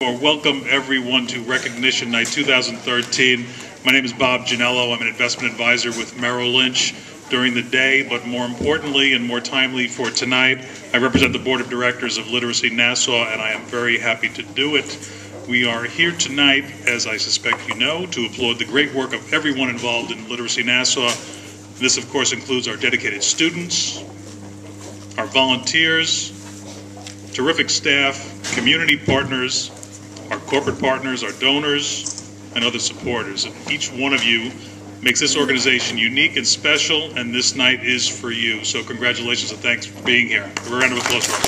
Welcome everyone to Recognition Night 2013. My name is Bob Ginello. I'm an investment advisor with Merrill Lynch during the day, but more importantly and more timely for tonight, I represent the Board of Directors of Literacy Nassau, and I am very happy to do it. We are here tonight, as I suspect you know, to applaud the great work of everyone involved in Literacy Nassau. This, of course, includes our dedicated students, our volunteers, terrific staff, community partners, our corporate partners, our donors, and other supporters. And each one of you makes this organization unique and special, and this night is for you. So congratulations and thanks for being here. A round of applause for us.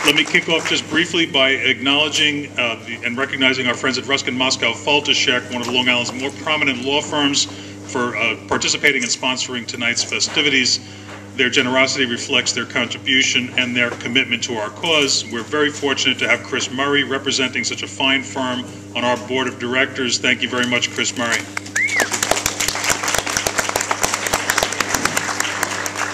Let me kick off just briefly by acknowledging and recognizing our friends at Ruskin Moscow Faltashek, one of Long Island's more prominent law firms, for participating and sponsoring tonight's festivities. Their generosity reflects their contribution and their commitment to our cause. We're very fortunate to have Chris Murray representing such a fine firm on our board of directors. Thank you very much, Chris Murray.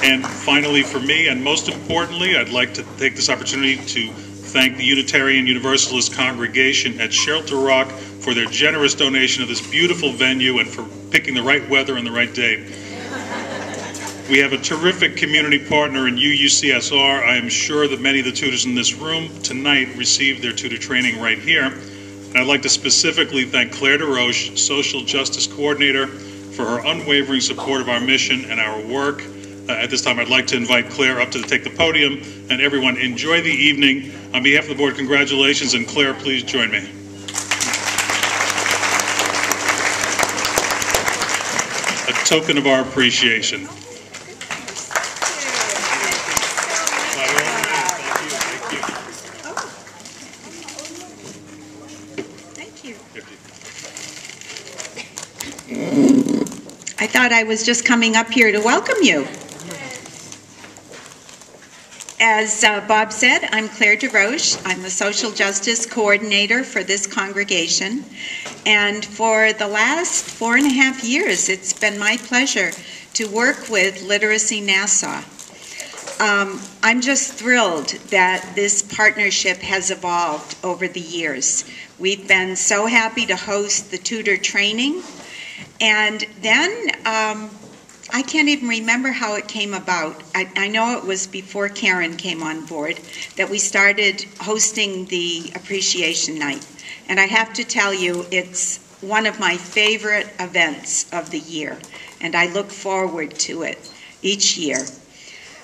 And finally, for me, and most importantly, I'd like to take this opportunity to thank the Unitarian Universalist Congregation at Shelter Rock for their generous donation of this beautiful venue and for picking the right weather and the right date. We have a terrific community partner in UUCSR. I am sure that many of the tutors in this room tonight received their tutor training right here. And I'd like to specifically thank Claire DeRoche, Social Justice Coordinator, for her unwavering support of our mission and our work. At this time, I'd like to invite Claire up to take the podium, and everyone enjoy the evening. On behalf of the board, congratulations, and Claire, please join me. A token of our appreciation. I thought I was just coming up here to welcome you. As Bob said, I'm Claire DeRoche. I'm the Social Justice Coordinator for this congregation. And for the last 4.5 years, it's been my pleasure to work with Literacy Nassau. I'm just thrilled that this partnership has evolved over the years. We've been so happy to host the tutor training. And then, I can't even remember how it came about. I know it was before Karen came on board that we started hosting the appreciation night. And I have to tell you, it's one of my favorite events of the year. And I look forward to it each year.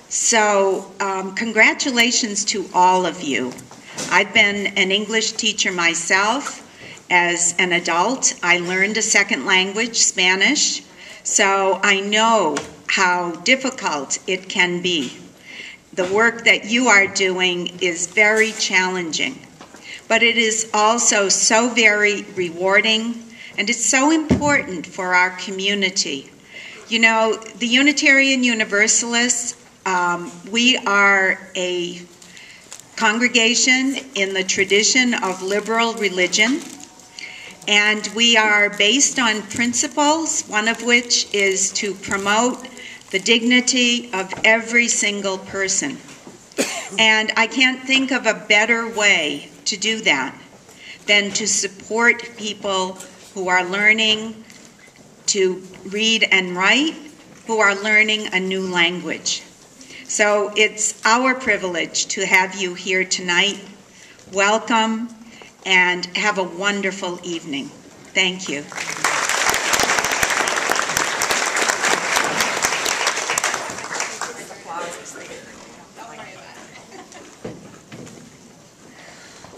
So, congratulations to all of you. I've been an English teacher myself. As an adult, I learned a second language, Spanish, so I know how difficult it can be. The work that you are doing is very challenging, but it is also so very rewarding, and it's so important for our community. You know, the Unitarian Universalists, we are a congregation in the tradition of liberal religion. And we are based on principles, one of which is to promote the dignity of every single person. And I can't think of a better way to do that than to support people who are learning to read and write, who are learning a new language. So it's our privilege to have you here tonight. Welcome. And have a wonderful evening. Thank you.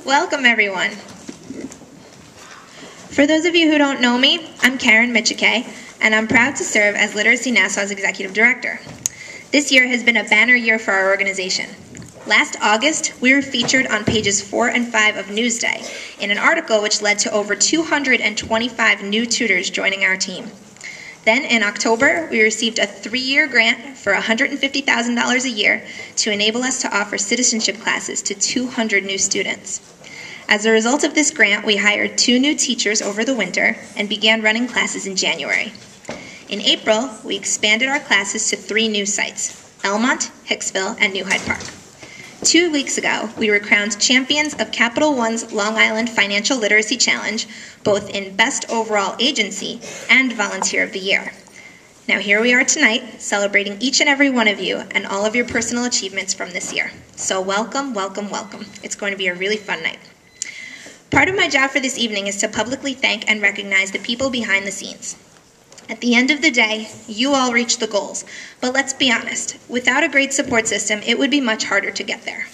Welcome, everyone. For those of you who don't know me, I'm Karen Michike, and I'm proud to serve as Literacy Nassau's Executive Director. This year has been a banner year for our organization. Last August, we were featured on pages 4 and 5 of Newsday in an article which led to over 225 new tutors joining our team. Then in October, we received a 3-year grant for $150,000 a year to enable us to offer citizenship classes to 200 new students. As a result of this grant, we hired 2 new teachers over the winter and began running classes in January. In April, we expanded our classes to 3 new sites, Elmont, Hicksville, and New Hyde Park. 2 weeks ago, we were crowned champions of Capital One's Long Island Financial Literacy Challenge, both in Best Overall Agency and Volunteer of the Year. Now here we are tonight, celebrating each and every one of you and all of your personal achievements from this year. So welcome, welcome, welcome. It's going to be a really fun night. Part of my job for this evening is to publicly thank and recognize the people behind the scenes. At the end of the day, you all reach the goals, but let's be honest, without a great support system, it would be much harder to get there.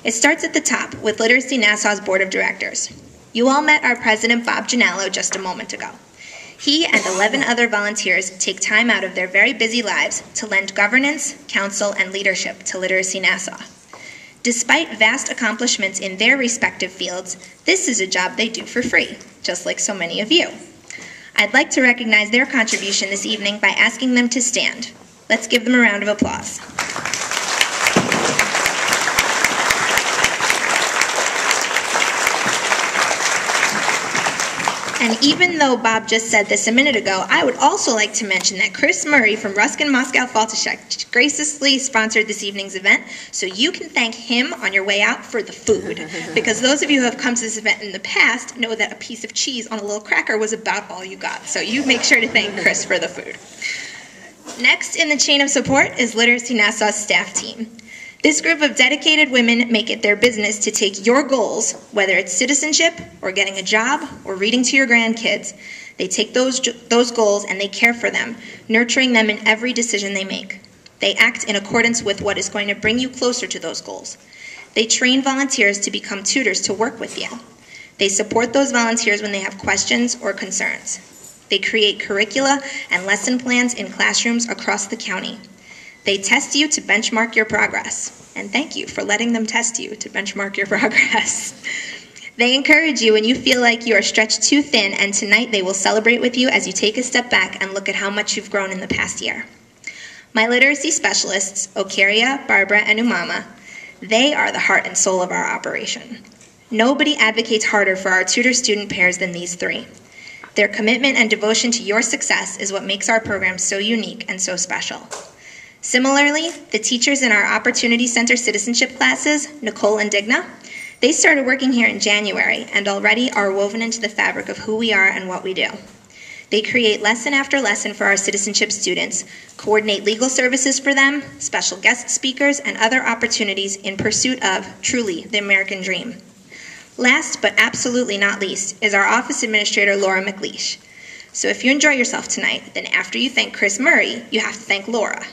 It starts at the top with Literacy Nassau's Board of Directors. You all met our president, Bob Ginello, just a moment ago. He and 11 other volunteers take time out of their very busy lives to lend governance, counsel, and leadership to Literacy Nassau. Despite vast accomplishments in their respective fields, this is a job they do for free, just like so many of you. I'd like to recognize their contribution this evening by asking them to stand. Let's give them a round of applause. And even though Bob just said this a minute ago, I would also like to mention that Chris Murray from Ruskin Moscow Faltashek graciously sponsored this evening's event, so you can thank him on your way out for the food. Because those of you who have come to this event in the past know that a piece of cheese on a little cracker was about all you got. So you make sure to thank Chris for the food. Next in the chain of support is Literacy Nassau's staff team. This group of dedicated women make it their business to take your goals, whether it's citizenship or getting a job or reading to your grandkids. They take those goals and they care for them, nurturing them in every decision they make. They act in accordance with what is going to bring you closer to those goals. They train volunteers to become tutors to work with you. They support those volunteers when they have questions or concerns. They create curricula and lesson plans in classrooms across the county. They test you to benchmark your progress. And thank you for letting them test you to benchmark your progress. They encourage you when you feel like you are stretched too thin, and tonight they will celebrate with you as you take a step back and look at how much you've grown in the past year. My literacy specialists, Okaria, Barbara, and Umama, they are the heart and soul of our operation. Nobody advocates harder for our tutor-student pairs than these three. Their commitment and devotion to your success is what makes our program so unique and so special. Similarly, the teachers in our Opportunity Center citizenship classes, Nicole and Digna, they started working here in January and already are woven into the fabric of who we are and what we do. They create lesson after lesson for our citizenship students, coordinate legal services for them, special guest speakers, and other opportunities in pursuit of, truly, the American dream. Last, but absolutely not least, is our office administrator, Laura Mcleish. So if you enjoy yourself tonight, then after you thank Chris Murray, you have to thank Laura.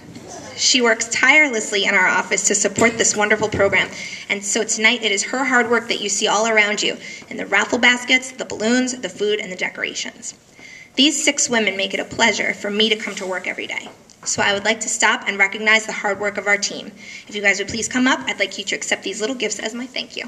She works tirelessly in our office to support this wonderful program, and so tonight it is her hard work that you see all around you, in the raffle baskets, the balloons, the food, and the decorations. These 6 women make it a pleasure for me to come to work every day. So I would like to stop and recognize the hard work of our team. If you guys would please come up, I'd like you to accept these little gifts as my thank you.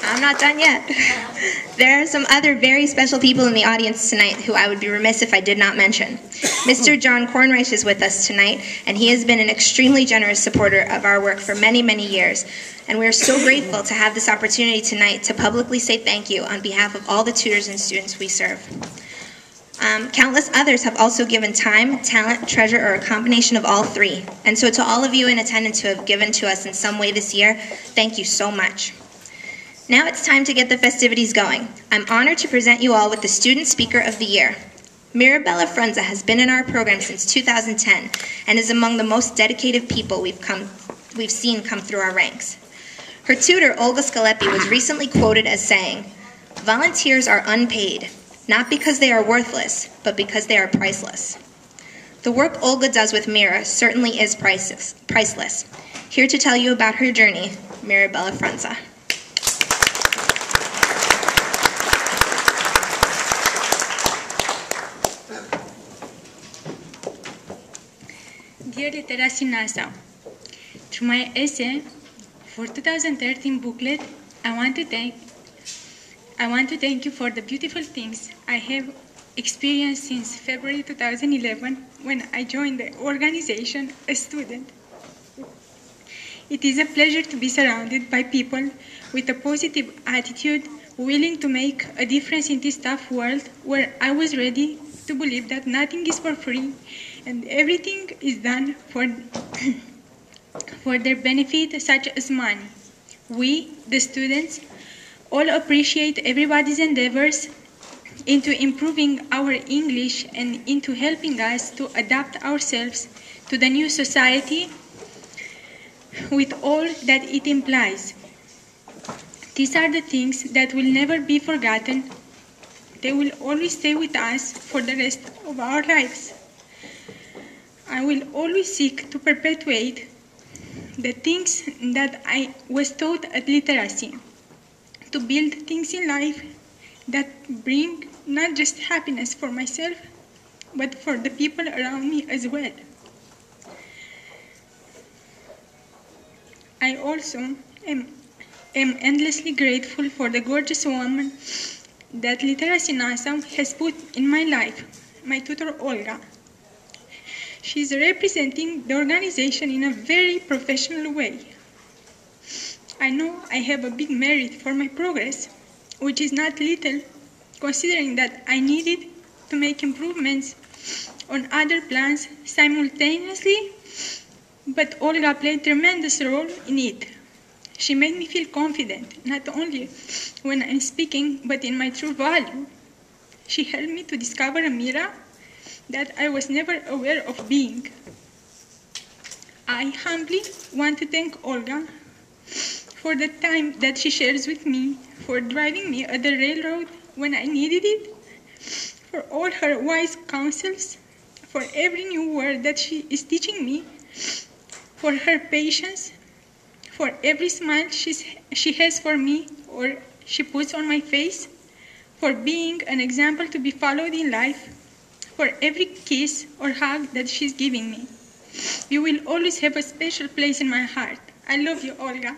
I'm not done yet. There are some other very special people in the audience tonight who I would be remiss if I did not mention. Mr. John Kornreich is with us tonight, and he has been an extremely generous supporter of our work for many, many years. And we are so grateful to have this opportunity tonight to publicly say thank you on behalf of all the tutors and students we serve. Countless others have also given time, talent, treasure, or a combination of all three. And so to all of you in attendance who have given to us in some way this year, thank you so much. Now it's time to get the festivities going. I'm honored to present you all with the Student Speaker of the Year. Mirabella Forenza has been in our program since 2010 and is among the most dedicated people we've seen come through our ranks. Her tutor, Olga Scalepi, was recently quoted as saying, "Volunteers are unpaid, not because they are worthless, but because they are priceless." The work Olga does with Mira certainly is priceless. Here to tell you about her journey, Mirabella Forenza. Dear Literacy Nassau, through my essay for 2013 booklet, I want to thank you for the beautiful things I have experienced since February 2011 when I joined the organization as a student. It is a pleasure to be surrounded by people with a positive attitude, willing to make a difference in this tough world where I was ready to believe that nothing is for free and everything is done for their benefit, such as money. We, the students, all appreciate everybody's endeavors into improving our English and into helping us to adapt ourselves to the new society with all that it implies. These are the things that will never be forgotten. They will always stay with us for the rest of our lives. I will always seek to perpetuate the things that I was taught at literacy, to build things in life that bring not just happiness for myself, but for the people around me as well. I also am endlessly grateful for the gorgeous woman that Literacy Nassau has put in my life, my tutor Olga. She's representing the organization in a very professional way. I know I have a big merit for my progress, which is not little, considering that I needed to make improvements on other plans simultaneously, but Olga played a tremendous role in it. She made me feel confident, not only when I'm speaking, but in my true value. She helped me to discover a mirror that I was never aware of being. I humbly want to thank Olga for the time that she shares with me, for driving me at the railroad when I needed it, for all her wise counsels, for every new word that she is teaching me, for her patience, for every smile she has for me or she puts on my face, for being an example to be followed in life, for every kiss or hug that she's giving me. You will always have a special place in my heart. I love you, Olga.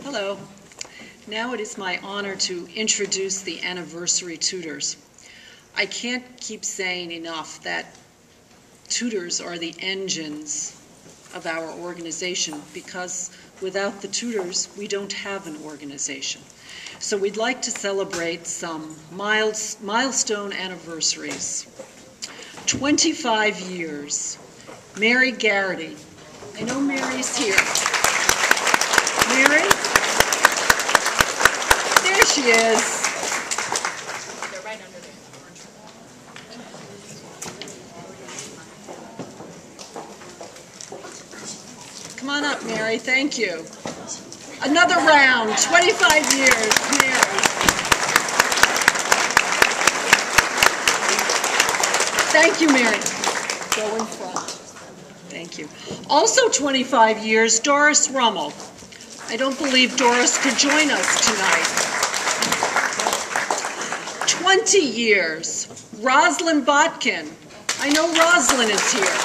Hello. Now it is my honor to introduce the anniversary tutors. I can't keep saying enough that tutors are the engines of our organization, because without the tutors, we don't have an organization. So we'd like to celebrate some milestone anniversaries. 25 years. Mary Garrity. I know Mary's here. Mary? There she is. They're right under there. Come on up, Mary. Thank you. Another round. 25 years, Mary. Thank you, Mary. Go in front. Thank you. Also 25 years, Doris Rummel. I don't believe Doris could join us tonight. 20 years, Rosalind Botkin. I know Rosalind is here.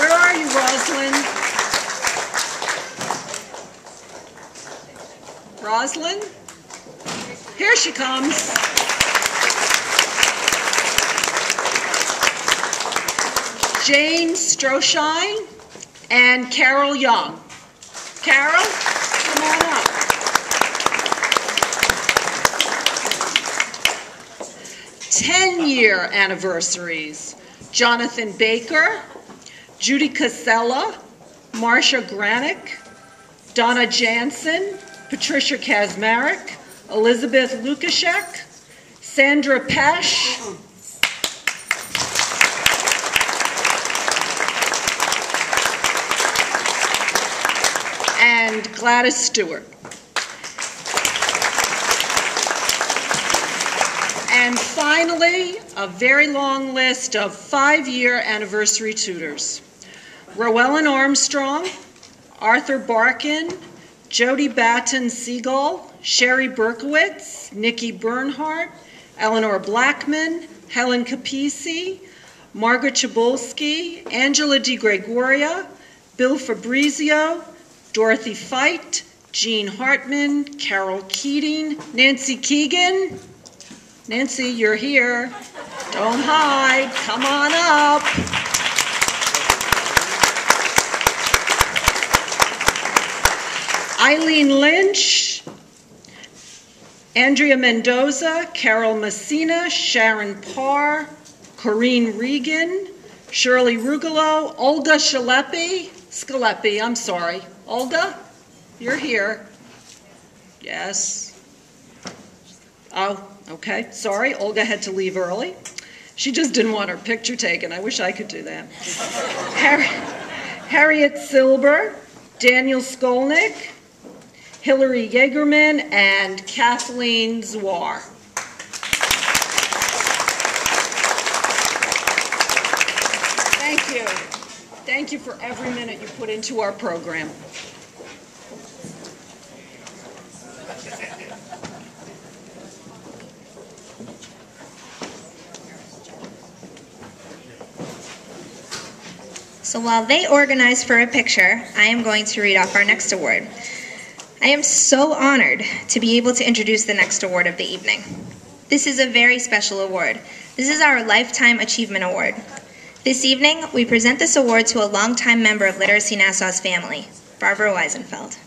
Where are you, Rosalind? Rosalind? Here she comes. Jane Stroshine and Carol Young. Carol, come on up. Ten-year anniversaries. Jonathan Baker, Judy Casella, Marcia Granick, Donna Jansen, Patricia Kazmarek, Elizabeth Lukashek, Sandra Pesh, and Gladys Stewart. finally, a very long list of 5-year anniversary tutors. Rowellen Armstrong, Arthur Barkin, Jody Batten Siegel, Sherry Berkowitz, Nikki Bernhardt, Eleanor Blackman, Helen Capisi, Margaret Chabolsky, Angela DiGregoria, Bill Fabrizio, Dorothy Feit, Jean Hartman, Carol Keating, Nancy Keegan. Nancy, you're here. Don't hide. Come on up. Eileen Lynch, Andrea Mendoza, Carol Messina, Sharon Parr, Corinne Regan, Shirley Rugolo, Olga Scalepi, I'm sorry. Olga, you're here. Yes. Oh, okay. Sorry, Olga had to leave early. She just didn't want her picture taken. I wish I could do that. Harriet Silber, Daniel Skolnick, Hillary Yeagerman, and Kathleen Zwar. Thank you. Thank you for every minute you put into our program. So while they organize for a picture, I am going to read off our next award. I am so honored to be able to introduce the next award of the evening. This is a very special award. This is our Lifetime Achievement Award. This evening, we present this award to a longtime member of Literacy Nassau's family, Barbara Weisenfeld.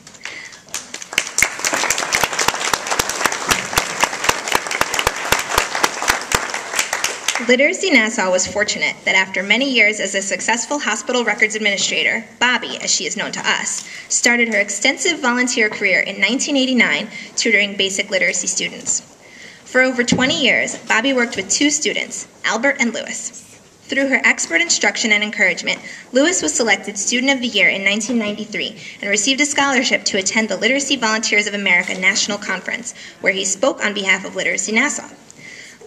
Literacy Nassau was fortunate that after many years as a successful hospital records administrator, Bobby, as she is known to us, started her extensive volunteer career in 1989 tutoring basic literacy students. For over 20 years, Bobby worked with 2 students, Albert and Lewis. Through her expert instruction and encouragement, Lewis was selected Student of the Year in 1993 and received a scholarship to attend the Literacy Volunteers of America National Conference, where he spoke on behalf of Literacy Nassau.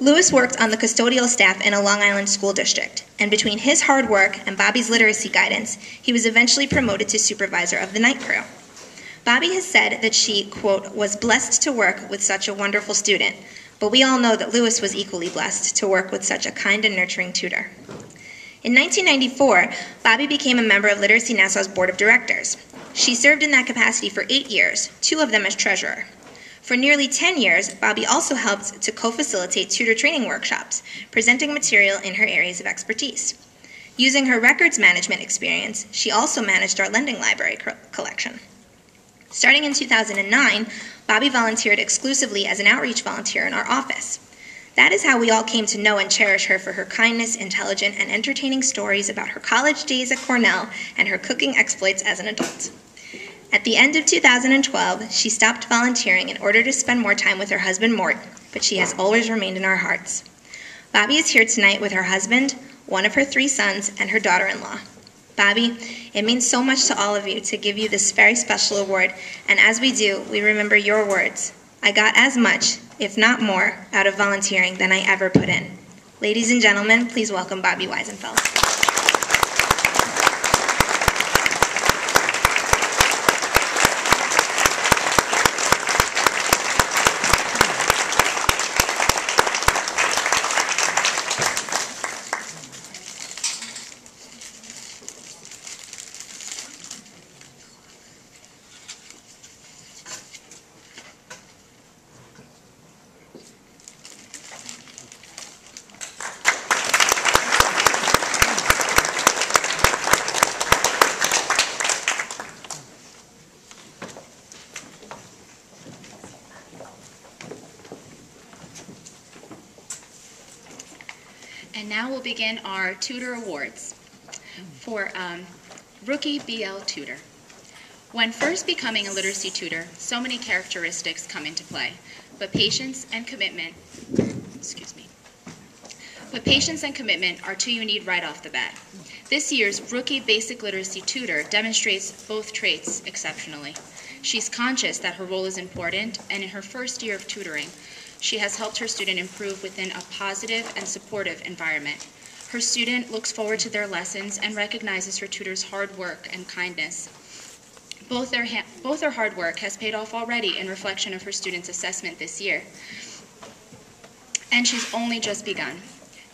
Lewis worked on the custodial staff in a Long Island school district, and between his hard work and Bobby's literacy guidance, he was eventually promoted to supervisor of the night crew. Bobby has said that she, quote, was blessed to work with such a wonderful student, but we all know that Lewis was equally blessed to work with such a kind and nurturing tutor. In 1994, Bobby became a member of Literacy Nassau's board of directors. She served in that capacity for 8 years, 2 of them as treasurer. For nearly 10 years, Bobby also helped to co-facilitate tutor training workshops, presenting material in her areas of expertise. Using her records management experience, she also managed our lending library collection. Starting in 2009, Bobby volunteered exclusively as an outreach volunteer in our office. That is how we all came to know and cherish her for her kindness, intelligent, and entertaining stories about her college days at Cornell and her cooking exploits as an adult. At the end of 2012, she stopped volunteering in order to spend more time with her husband, Mort, but she has always remained in our hearts. Bobby is here tonight with her husband, one of her 3 sons, and her daughter-in-law. Bobby, it means so much to all of you to give you this very special award, and as we do, we remember your words. I got as much, if not more, out of volunteering than I ever put in. Ladies and gentlemen, please welcome Bobby Weisenfeld. And now we'll begin our Tutor Awards for Rookie BL Tutor. When first becoming a literacy tutor, so many characteristics come into play, but patience and commitment, are 2 you need right off the bat. This year's Rookie Basic Literacy Tutor demonstrates both traits exceptionally. She's conscious that her role is important, and in her first year of tutoring, She has helped her student improve within a positive and supportive environment. Her student looks forward to their lessons and recognizes her tutor's hard work and kindness. Both their hard work has paid off already in reflection of her student's assessment this year. And she's only just begun.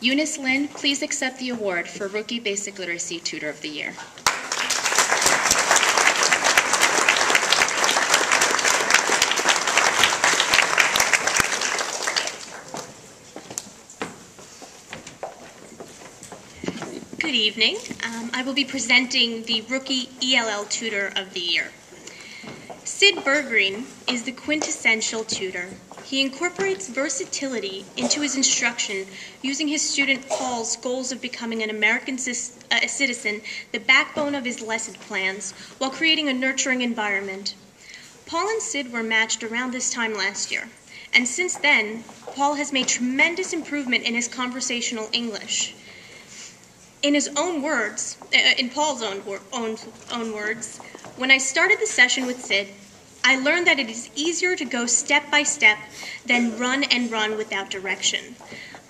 Eunice Lynn, please accept the award for Rookie Basic Literacy Tutor of the Year. Good evening. I will be presenting the Rookie ELL Tutor of the Year. Sid Bergeron is the quintessential tutor. He incorporates versatility into his instruction, using his student Paul's goals of becoming an American citizen, the backbone of his lesson plans, while creating a nurturing environment. Paul and Sid were matched around this time last year, and since then, Paul has made tremendous improvement in his conversational English. In his own words, in Paul's own words, when I started the session with Sid, I learned that it is easier to go step by step than run and run without direction.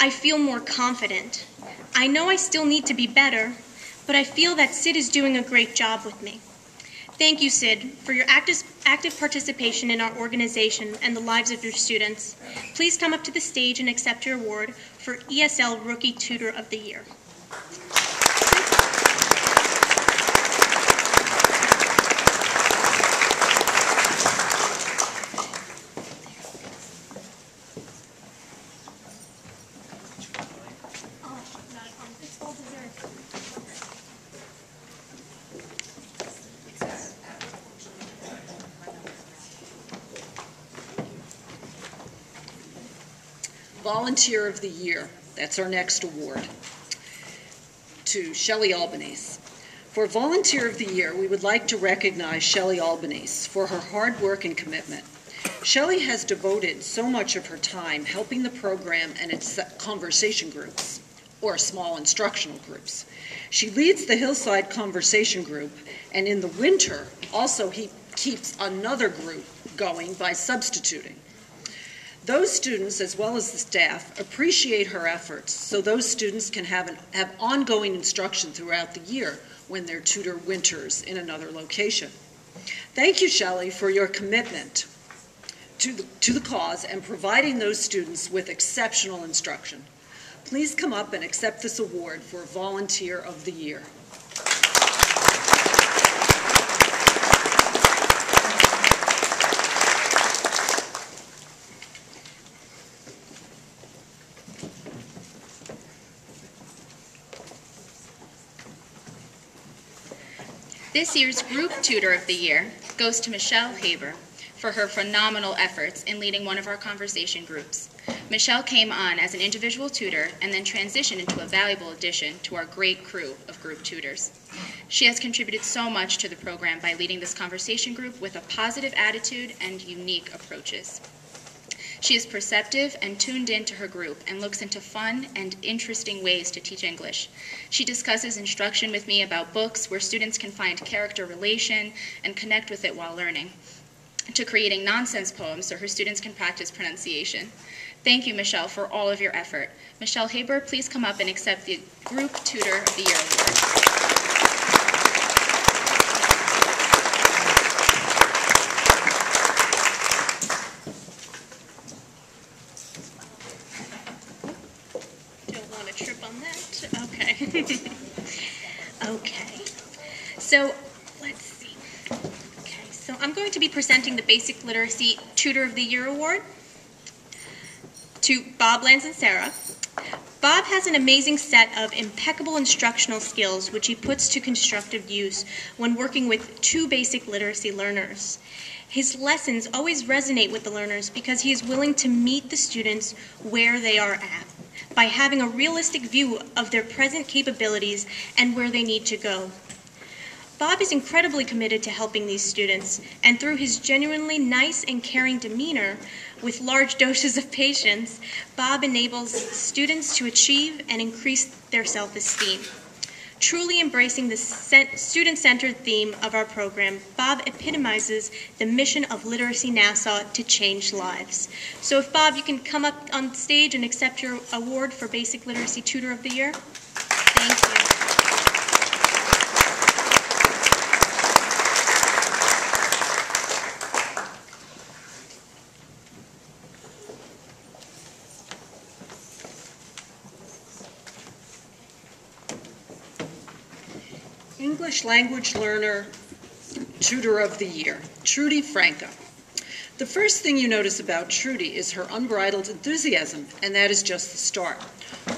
I feel more confident. I know I still need to be better, but I feel that Sid is doing a great job with me. Thank you, Sid, for your active participation in our organization and the lives of your students. Please come up to the stage and accept your award for ESL Rookie Tutor of the Year. Volunteer of the Year, that's our next award, to Shelley Albanese. For Volunteer of the Year, we would like to recognize Shelley Albanese for her hard work and commitment. Shelley has devoted so much of her time helping the program and its conversation groups, or small instructional groups. She leads the Hillside Conversation Group, and in the winter, also he keeps another group going by substituting. Those students, as well as the staff, appreciate her efforts, so those students can have ongoing instruction throughout the year when their tutor winters in another location. Thank you, Shelley, for your commitment to the cause and providing those students with exceptional instruction. Please come up and accept this award for Volunteer of the Year. This year's Group Tutor of the Year goes to Michelle Haber for her phenomenal efforts in leading one of our conversation groups. Michelle came on as an individual tutor and then transitioned into a valuable addition to our great crew of group tutors. She has contributed so much to the program by leading this conversation group with a positive attitude and unique approaches. She is perceptive and tuned into her group and looks into fun and interesting ways to teach English. She discusses instruction with me about books where students can find character relation and connect with it while learning, to creating nonsense poems so her students can practice pronunciation. Thank you, Michelle, for all of your effort. Michelle Haber, please come up and accept the Group Tutor of the Year award. Okay, so let's see. Okay, so I'm going to be presenting the Basic Literacy Tutor of the Year Award to Bob Lanzancera. Bob has an amazing set of impeccable instructional skills which he puts to constructive use when working with two basic literacy learners. His lessons always resonate with the learners because he is willing to meet the students where they are at, by having a realistic view of their present capabilities and where they need to go. Bob is incredibly committed to helping these students, and through his genuinely nice and caring demeanor, with large doses of patience, Bob enables students to achieve and increase their self-esteem. Truly embracing the student-centered theme of our program, Bob epitomizes the mission of Literacy Nassau to change lives. So if Bob, you can come up on stage and accept your award for Basic Literacy Tutor of the Year. Thank you. English Language Learner Tutor of the Year, Trudy Franco. The first thing you notice about Trudy is her unbridled enthusiasm, and that is just the start.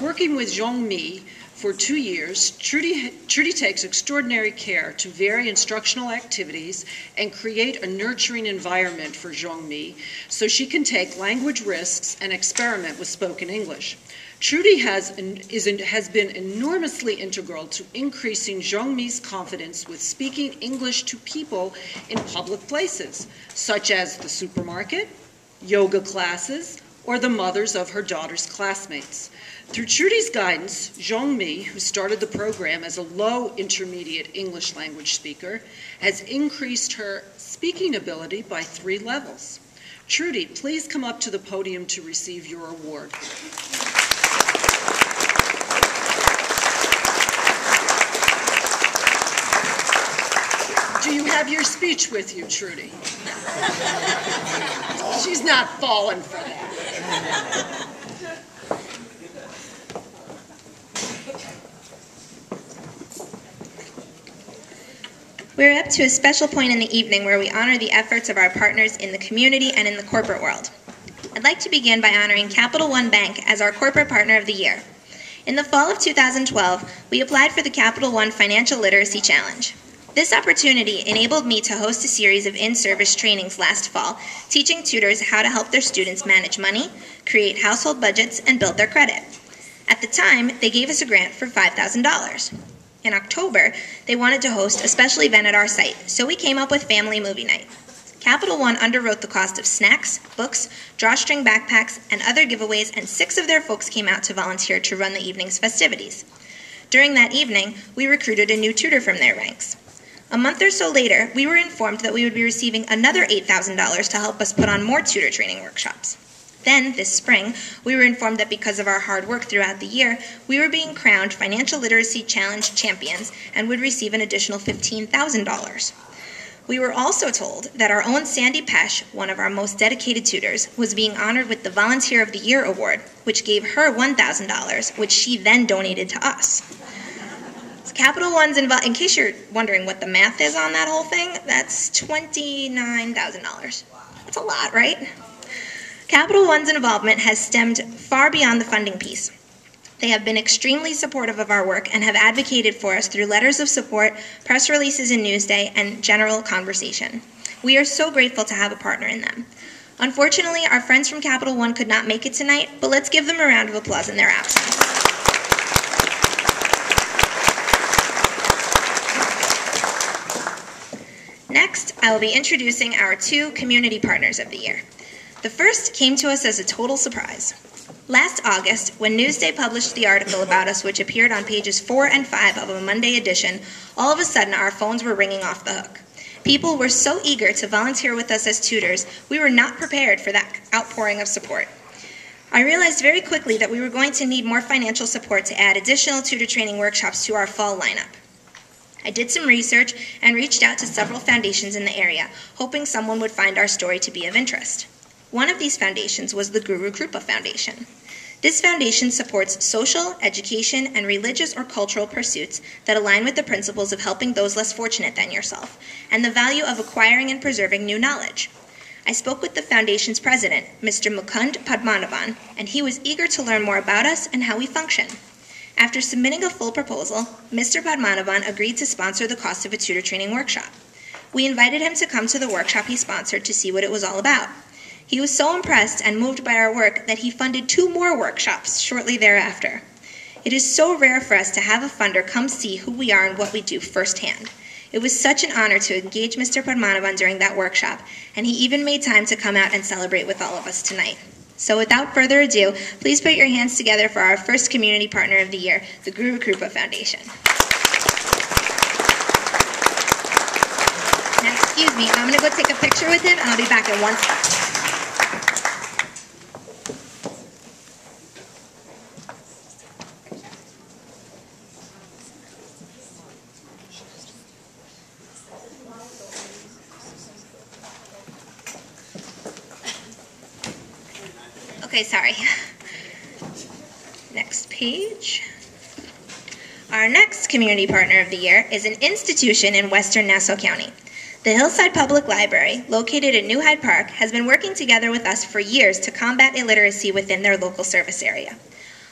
Working with Zhongmi for 2 years, Trudy takes extraordinary care to vary instructional activities and create a nurturing environment for Zhongmi so she can take language risks and experiment with spoken English. Trudy has been enormously integral to increasing Zhongmi's confidence with speaking English to people in public places, such as the supermarket, yoga classes, or the mothers of her daughter's classmates. Through Trudy's guidance, Zhongmi, who started the program as a low intermediate English language speaker, has increased her speaking ability by 3 levels. Trudy, please come up to the podium to receive your award. Do you have your speech with you, Trudy? She's not falling for that. We're up to a special point in the evening where we honor the efforts of our partners in the community and in the corporate world. I'd like to begin by honoring Capital One Bank as our corporate partner of the year. In the fall of 2012, we applied for the Capital One Financial Literacy Challenge. This opportunity enabled me to host a series of in-service trainings last fall, teaching tutors how to help their students manage money, create household budgets, and build their credit. At the time, they gave us a grant for $5,000. In October, they wanted to host a special event at our site, so we came up with Family Movie Night. Capital One underwrote the cost of snacks, books, drawstring backpacks, and other giveaways, and 6 of their folks came out to volunteer to run the evening's festivities. During that evening, we recruited a new tutor from their ranks. A month or so later, we were informed that we would be receiving another $8,000 to help us put on more tutor training workshops. Then, this spring, we were informed that because of our hard work throughout the year, we were being crowned Financial Literacy Challenge champions and would receive an additional $15,000. We were also told that our own Sandy Pesh, one of our most dedicated tutors, was being honored with the Volunteer of the Year award, which gave her $1,000, which she then donated to us. Capital One's involved, in case you're wondering what the math is on that whole thing, that's $29,000. That's a lot, right? Capital One's involvement has stemmed far beyond the funding piece. They have been extremely supportive of our work and have advocated for us through letters of support, press releases in Newsday, and general conversation. We are so grateful to have a partner in them. Unfortunately, our friends from Capital One could not make it tonight, but let's give them a round of applause in their absence. Next, I will be introducing our 2 community partners of the year. The first came to us as a total surprise. Last August, when Newsday published the article about us, which appeared on pages 4 and 5 of a Monday edition, all of a sudden our phones were ringing off the hook. People were so eager to volunteer with us as tutors, we were not prepared for that outpouring of support. I realized very quickly that we were going to need more financial support to add additional tutor training workshops to our fall lineup. I did some research and reached out to several foundations in the area, hoping someone would find our story to be of interest. One of these foundations was the Gurukrupa Foundation. This foundation supports social, education, and religious or cultural pursuits that align with the principles of helping those less fortunate than yourself, and the value of acquiring and preserving new knowledge. I spoke with the foundation's president, Mr. Mukund Padmanabhan, and he was eager to learn more about us and how we function. After submitting a full proposal, Mr. Padmanabhan agreed to sponsor the cost of a tutor training workshop. We invited him to come to the workshop he sponsored to see what it was all about. He was so impressed and moved by our work that he funded 2 more workshops shortly thereafter. It is so rare for us to have a funder come see who we are and what we do firsthand. It was such an honor to engage Mr. Padmanabhan during that workshop, and he even made time to come out and celebrate with all of us tonight. So without further ado, please put your hands together for our first community partner of the year, the Gurukrupa Foundation. Excuse me, I'm going to go take a picture with him, and I'll be back in 1 second. Okay, sorry. Next page. Our next Community Partner of the Year is an institution in Western Nassau County. The Hillside Public Library, located in New Hyde Park, has been working together with us for years to combat illiteracy within their local service area.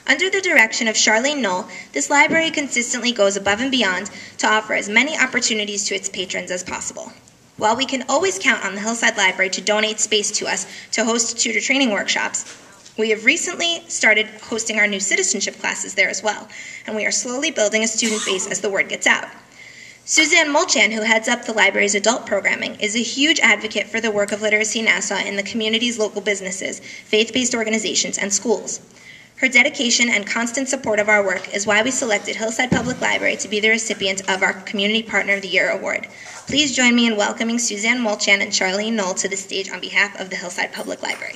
Under the direction of Charlene Knoll, this library consistently goes above and beyond to offer as many opportunities to its patrons as possible. While we can always count on the Hillside Library to donate space to us to host tutor training workshops, we have recently started hosting our new citizenship classes there as well, and we are slowly building a student base as the word gets out. Suzanne Molchan, who heads up the library's adult programming, is a huge advocate for the work of Literacy Nassau in the community's local businesses, faith-based organizations, and schools. Her dedication and constant support of our work is why we selected Hillside Public Library to be the recipient of our Community Partner of the Year award. Please join me in welcoming Suzanne Molchan and Charlene Knoll to the stage on behalf of the Hillside Public Library.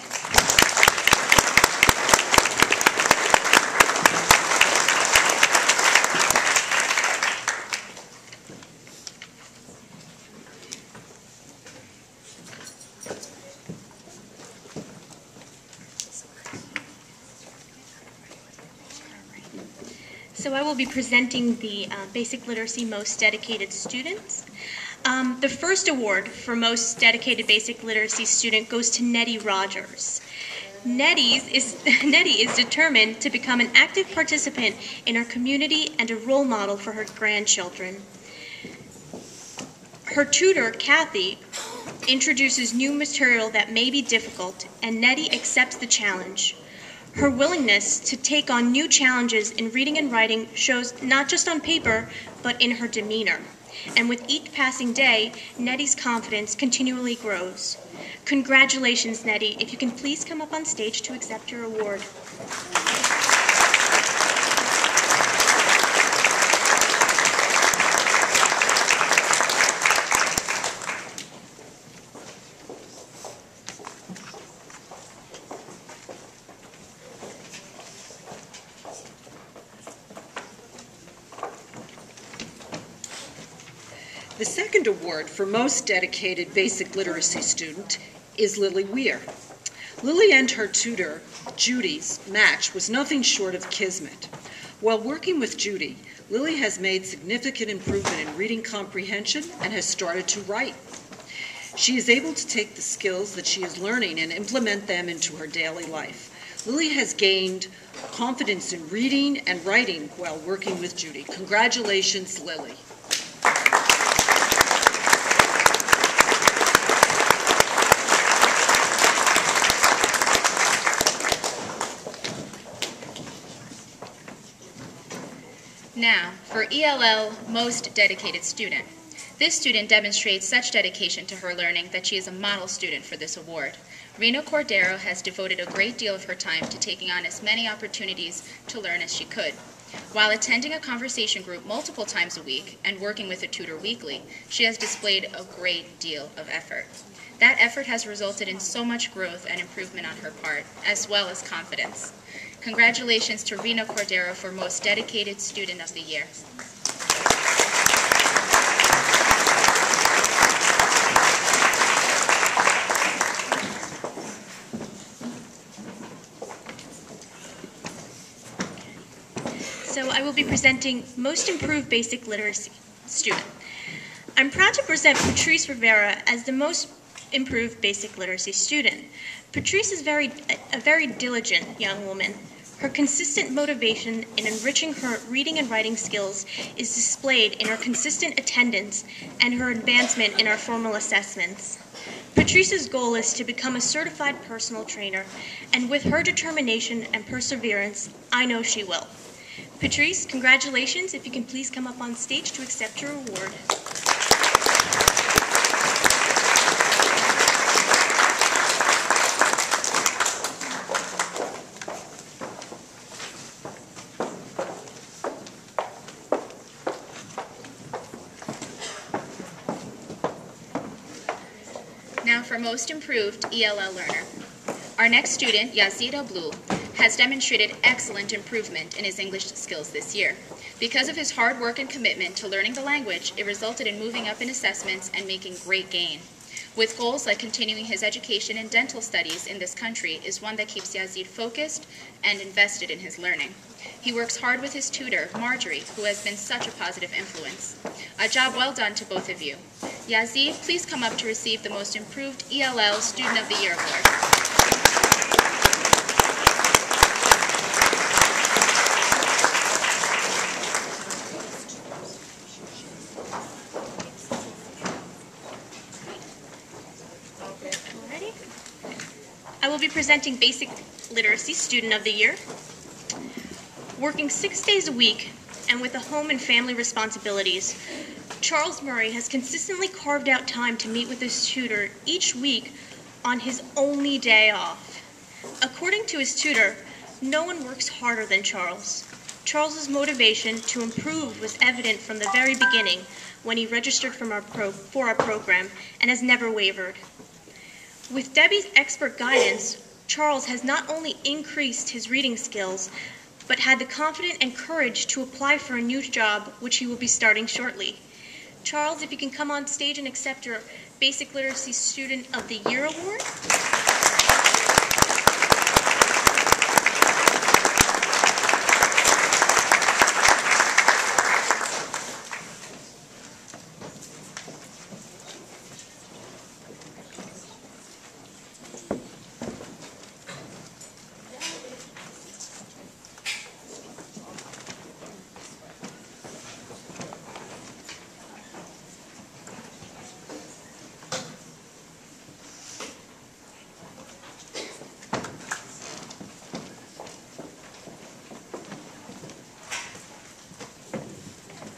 So I will be presenting the Basic Literacy Most Dedicated Students. The first award for Most Dedicated Basic Literacy Student goes to Nettie Rogers. Nettie is determined to become an active participant in our community and a role model for her grandchildren. Her tutor, Kathy, introduces new material that may be difficult, and Nettie accepts the challenge. Her willingness to take on new challenges in reading and writing shows not just on paper, but in her demeanor. And with each passing day, Nettie's confidence continually grows. Congratulations, Nettie. If you can please come up on stage to accept your award. The second award for Most Dedicated Basic Literacy Student is Lily Weir. Lily and her tutor, Judy's match was nothing short of kismet. While working with Judy, Lily has made significant improvement in reading comprehension and has started to write. She is able to take the skills that she is learning and implement them into her daily life. Lily has gained confidence in reading and writing while working with Judy. Congratulations, Lily. Now, for ELL Most Dedicated Student. This student demonstrates such dedication to her learning that she is a model student for this award. Rena Cordero has devoted a great deal of her time to taking on as many opportunities to learn as she could. While attending a conversation group multiple times a week and working with a tutor weekly, she has displayed a great deal of effort. That effort has resulted in so much growth and improvement on her part, as well as confidence. Congratulations to Rena Cordero for Most Dedicated Student of the Year. So I will be presenting Most Improved Basic Literacy Student. I'm proud to present Patrice Rivera as the Most Improved Basic Literacy Student. Patrice is a very diligent young woman. Her consistent motivation in enriching her reading and writing skills is displayed in her consistent attendance and her advancement in our formal assessments. Patrice's goal is to become a certified personal trainer, and with her determination and perseverance, I know she will. Patrice, congratulations. If you can please come up on stage to accept your award. Now for Most Improved ELL Learner. Our next student, Yazid Ablul, has demonstrated excellent improvement in his English skills this year. Because of his hard work and commitment to learning the language, it resulted in moving up in assessments and making great gain. With goals like continuing his education in dental studies in this country is one that keeps Yazid focused and invested in his learning. He works hard with his tutor, Marjorie, who has been such a positive influence. A job well done to both of you. Yazid, please come up to receive the Most Improved ELL Student of the Year Award. I will be presenting Basic Literacy Student of the Year. Working 6 days a week and with the home and family responsibilities, Charles Murray has consistently carved out time to meet with his tutor each week on his only day off. According to his tutor, no one works harder than Charles. Charles's motivation to improve was evident from the very beginning when he registered for our program and has never wavered. With Debbie's expert guidance, Charles has not only increased his reading skills, but had the confidence and courage to apply for a new job, which he will be starting shortly. Charles, if you can come on stage and accept your Basic Literacy Student of the Year Award.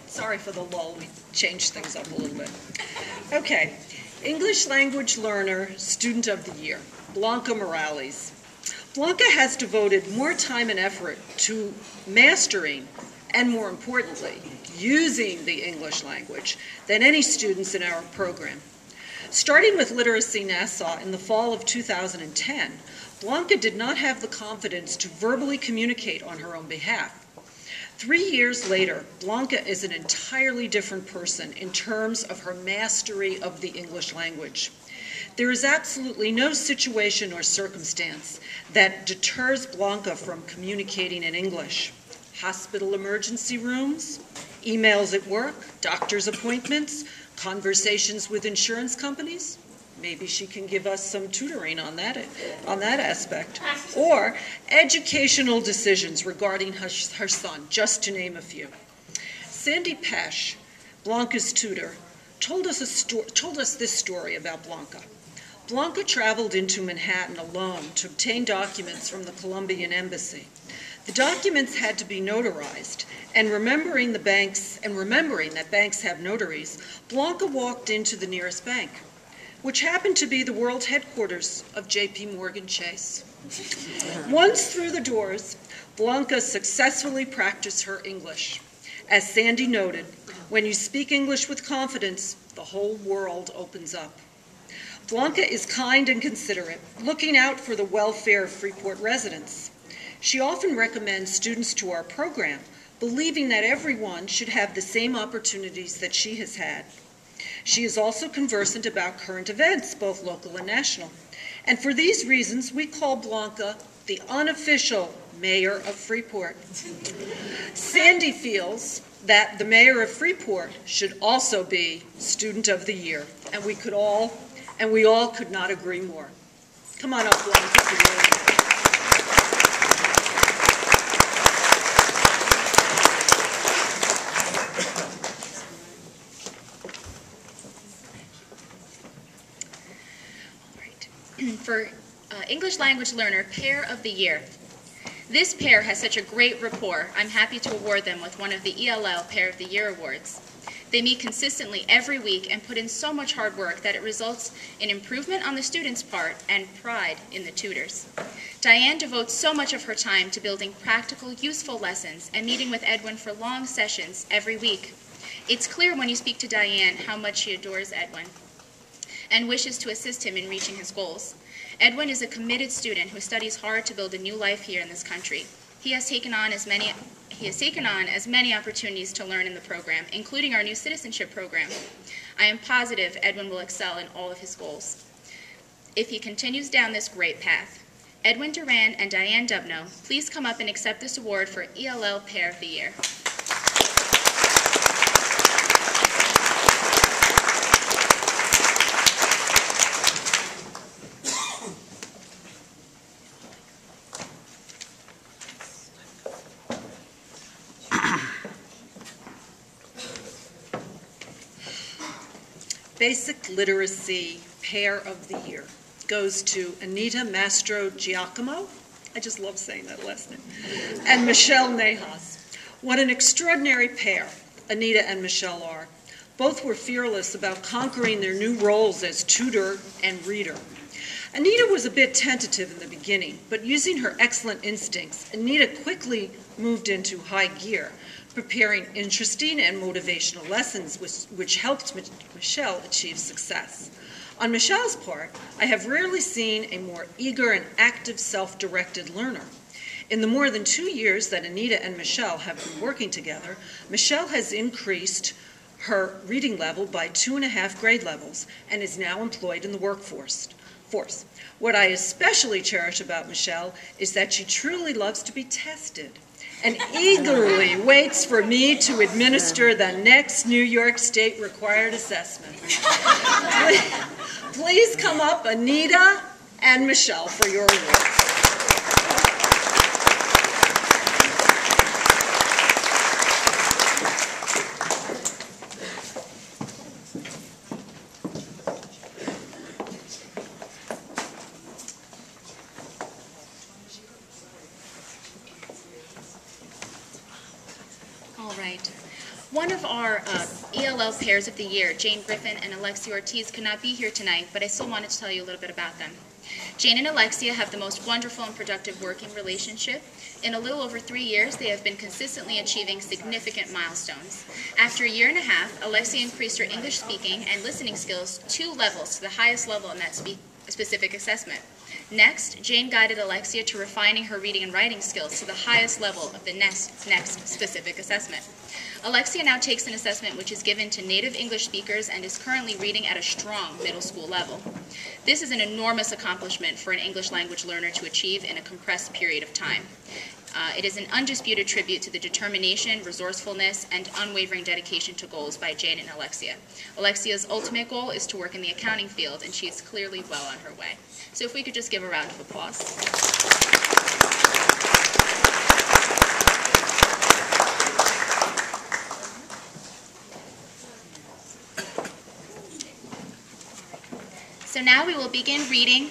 Sorry for the lull, we changed things up a little bit. Okay, English Language Learner, Student of the Year, Blanca Morales. Blanca has devoted more time and effort to mastering, and more importantly, using the English language than any students in our program. Starting with Literacy Nassau in the fall of 2010, Blanca did not have the confidence to verbally communicate on her own behalf. 3 years later, Blanca is an entirely different person in terms of her mastery of the English language. There is absolutely no situation or circumstance that deters Blanca from communicating in English. Hospital emergency rooms, emails at work, doctor's appointments, conversations with insurance companies. Maybe she can give us some tutoring on that aspect. Or educational decisions regarding her son, just to name a few. Sandy Pesh, Blanca's tutor, told us this story about Blanca. Blanca traveled into Manhattan alone to obtain documents from the Colombian embassy. The documents had to be notarized, and remembering that banks have notaries, Blanca walked into the nearest bank, which happened to be the world headquarters of J.P. Morgan Chase. Once through the doors, Blanca successfully practiced her English. As Sandy noted, when you speak English with confidence, the whole world opens up. Blanca is kind and considerate, looking out for the welfare of Freeport residents. She often recommends students to our program, believing that everyone should have the same opportunities that she has had. She is also conversant about current events, both local and national. And for these reasons, we call Blanca the unofficial mayor of Freeport. Sandy feels that the mayor of Freeport should also be Student of the Year, and we all could not agree more. Come on up, Blanca. For English Language Learner Pair of the Year. This pair has such a great rapport, I'm happy to award them with one of the ELL Pair of the Year awards. They meet consistently every week and put in so much hard work that it results in improvement on the students' part and pride in the tutors. Diane devotes so much of her time to building practical, useful lessons and meeting with Edwin for long sessions every week. It's clear when you speak to Diane how much she adores Edwin. and wishes to assist him in reaching his goals. Edwin is a committed student who studies hard to build a new life here in this country. He has taken on as many opportunities to learn in the program, including our new citizenship program. I am positive Edwin will excel in all of his goals if he continues down this great path. Edwin Duran and Diane Dubno, please come up and accept this award for ELL Pair of the Year. Basic Literacy Pair of the Year goes to Anita Mastro Giacomo, I just love saying that last name, and Michelle Nahas. What an extraordinary pair Anita and Michelle are. Both were fearless about conquering their new roles as tutor and reader. Anita was a bit tentative in the beginning, but using her excellent instincts, Anita quickly moved into high gear, preparing interesting and motivational lessons which helped Michelle achieve success. On Michelle's part, I have rarely seen a more eager and active self-directed learner. In the more than 2 years that Anita and Michelle have been working together, Michelle has increased her reading level by 2.5 grade levels and is now employed in the workforce. What I especially cherish about Michelle is that she truly loves to be tested and eagerly waits for me to administer the next New York State required assessment. Please come up, Anita and Michelle, for your awards. One of our ELL pairs of the year, Jane Griffin and Alexia Ortiz, could not be here tonight, but I still wanted to tell you a little bit about them. Jane and Alexia have the most wonderful and productive working relationship. In a little over 3 years, they have been consistently achieving significant milestones. After 1.5 years, Alexia increased her English speaking and listening skills 2 levels to the highest level in that specific assessment. Next, Jane guided Alexia to refining her reading and writing skills to the highest level of the next specific assessment. Alexia now takes an assessment which is given to native English speakers and is currently reading at a strong middle school level. This is an enormous accomplishment for an English language learner to achieve in a compressed period of time. It is an undisputed tribute to the determination, resourcefulness, and unwavering dedication to goals by Jane and Alexia. Alexia's ultimate goal is to work in the accounting field, and she is clearly well on her way. So if we could just give a round of applause. So now we will begin reading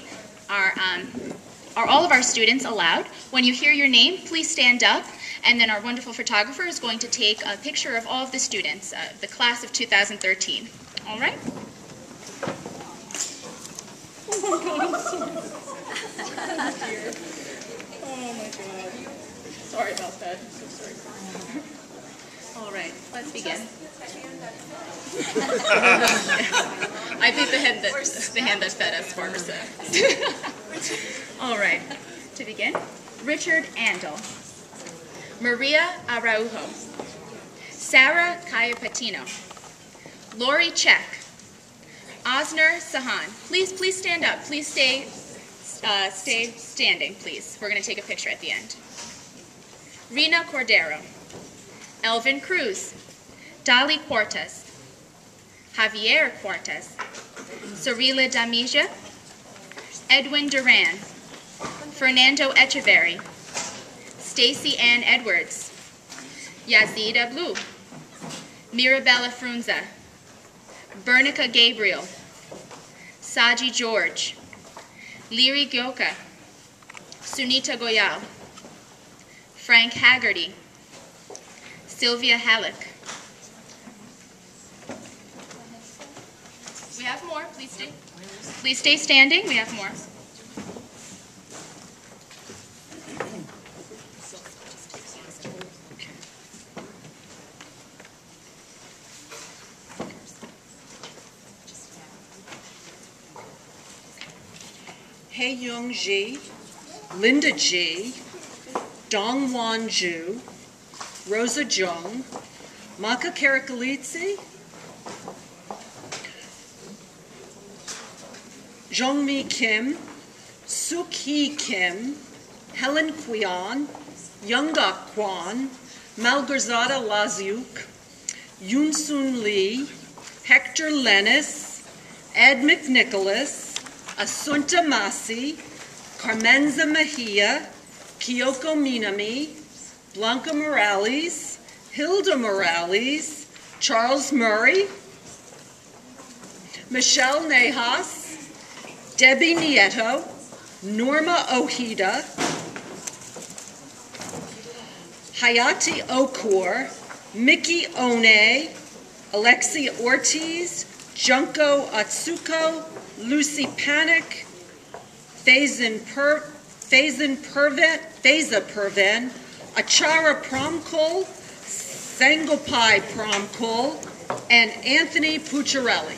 all of our students aloud. When you hear your name, please stand up, and then our wonderful photographer is going to take a picture of all of the students, the class of 2013. All right? Oh my God. Sorry about that. I'm so sorry. All right, let's begin. I think the hand that fed us farmers said. All right, to begin, Richard Andel, Maria Araujo, Sarah Cayapatino, Lori Check, Osner Sahan. Please stand up. Please stay standing, please. We're going to take a picture at the end. Rina Cordero, Elvin Cruz, Dali Quartas, Javier Quartas, Cirila Damija, Edwin Duran, Fernando Echeverry, Stacy Ann Edwards, Yazida Blue, Mirabella Frunza, Bernica Gabriel, Saji George, Liri Gyoka, Sunita Goyal, Frank Haggerty, Sylvia Halleck. We have more. Please stay standing. We have more. Tae-Young Ji, Linda Ji, Dong Wan Ju, Rosa Jung, Maka Karakalitsi, Jongmi Kim, Suk Hee Kim, Helen Kweon, Youngak Kwan, Malgorzata Laziuk, Yoon Soon Lee, Hector Lennis, Ed McNicholas, Asunta Masi, Carmenza Mejia, Kyoko Minami, Blanca Morales, Hilda Morales, Charles Murray, Michelle Nejas, Debbie Nieto, Norma Ojeda, Hayati Okur, Mickey One, Alexia Ortiz, Junko Atsuko, Lucy Panic, Faiza Perven, Achara Promkul, Sangopai Promkul, and Anthony Pucciarelli.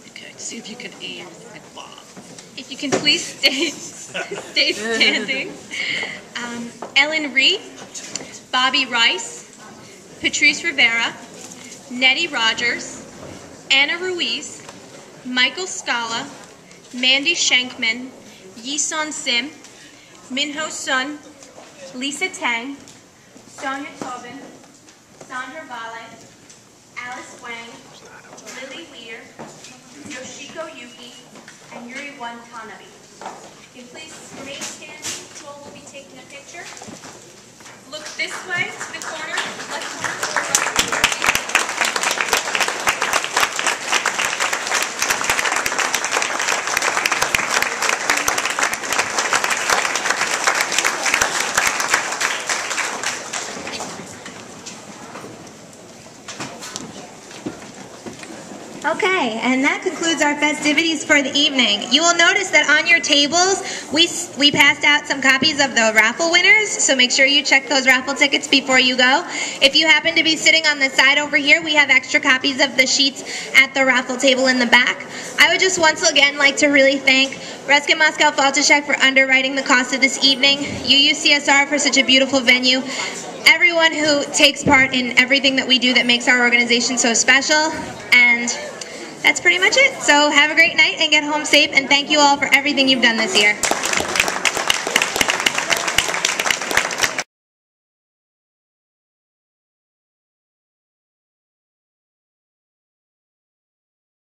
Okay, see if you can aim at Bob. If you can please stay standing. Ellen Ree, Bobby Rice, Patrice Rivera, Nettie Rogers, Anna Ruiz, Michael Scala, Mandy Shankman, Yisun Sim, Minho Sun, Lisa Tang, Sonia Tobin, Sandra Vale, Alice Wang, Lily Weir, Yoshiko Yuki, and Yuri Watanabe. If you please remain standing, you all will be taking a picture. Look this way to the corner, left corner to the right. Okay, and that concludes our festivities for the evening. You will notice that on your tables, we passed out some copies of the raffle winners, so make sure you check those raffle tickets before you go. If you happen to be sitting on the side over here, we have extra copies of the sheets at the raffle table in the back. I would just once again like to really thank Reskin Moscow Faltashek for underwriting the cost of this evening, UUCSR for such a beautiful venue, everyone who takes part in everything that we do that makes our organization so special, and that's pretty much it. So have a great night and get home safe, and thank you all for everything you've done this year.